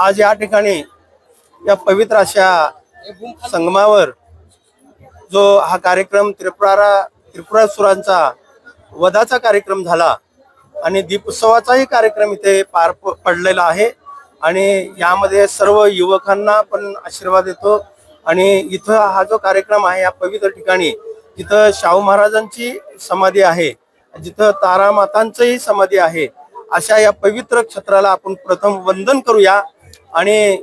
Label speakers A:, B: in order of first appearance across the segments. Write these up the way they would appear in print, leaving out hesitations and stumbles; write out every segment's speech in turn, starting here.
A: आज या ठिकाणी या पवित्र अशा संगमावर जो हा कार्यक्रम त्रिपुरासुरांचा वधाचा कार्यक्रम झाला आणि दीपोत्सवाचाही कार्यक्रम इथे पार पडलेला आहे आणि यामध्ये सर्व युवकांना पण आशीर्वाद देतो। आणि इथं हा जो कार्यक्रम आहे या पवित्र ठिकाणी जिथं शाहू महाराजांची समाधी आहे, जिथं तारा मातांचीही समाधी आहे, अशा या पवित्र क्षेत्राला आपण प्रथम वंदन करूया। आणि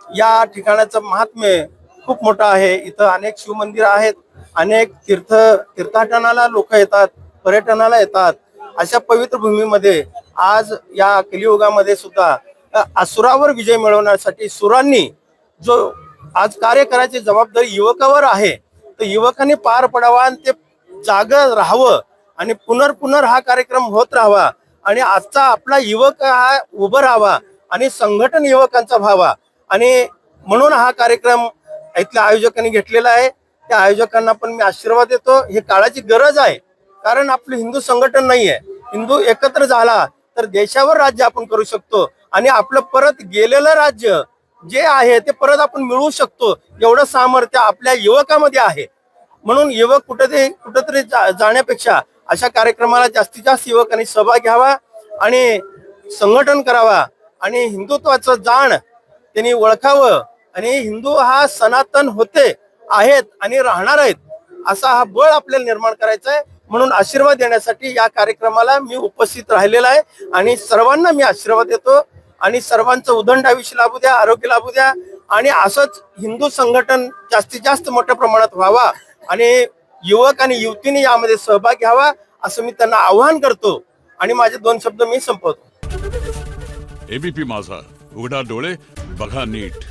A: या ठिकाणाचं महात्म्य खूप मोठं आहे। इथं अनेक शिवमंदिर आहेत, अनेक तीर्थाटनाला लोक येतात, पर्यटनाला येतात। अशा पवित्र भूमीमध्ये आज या कलियुगामध्ये सुद्धा असुरावर विजय मिळवण्यासाठी सुरांनी जो आज कार्य करायची जबाबदारी युवकावर आहे, तर युवकांनी पार पडावा आणि ते जागं राहावं आणि पुनर्पुनर हा कार्यक्रम होत राहावा आणि आजचा आपला युवक हा उभं राहावा आणि संघटन युवकांचा व्हावा। आणि म्हणून हा कार्यक्रम इथल्या आयोजकांनी घेतलेला आहे। त्या आयोजकांना पण मी आशीर्वाद देतो। ही काळाची गरज आहे, कारण आपलं हिंदू संघटन नाहीये। हिंदू एकत्र झाला तर देशावर राज्य आपण करू शकतो आणि आपलं परत गेलेलं राज्य जे आहे ते परत आपण मिळवू शकतो, एवढं सामर्थ्य आपल्या युवकामध्ये आहे। म्हणून युवक कुठेतरी जाण्यापेक्षा अशा कार्यक्रमाला जास्तीत जास्त युवकांनी सहभाग घ्यावा आणि संघटन करावा आणि हिंदुत्वाचं जाण त्यांनी ओळखावं आणि हिंदू हा सनातन होते आहेत आणि राहणार आहेत असा हा बळ आपल्याला निर्माण करायचा आहे। म्हणून आशीर्वाद देण्यासाठी या कार्यक्रमाला मी उपस्थित राहिलेला आहे आणि सर्वांना मी आशीर्वाद देतो आणि सर्वांचं उदंड आयुष्य लाभू द्या, आरोग्य लाभू द्या आणि असंच हिंदू संघटन जास्तीत जास्त मोठ्या प्रमाणात व्हावा आणि युवक आणि युवतींनी यामध्ये सहभाग घ्यावा असं मी त्यांना आवाहन करतो आणि माझे 2 शब्द मी संपवतो।
B: एबीपी माझा, उघडा डोळे बघा नीट।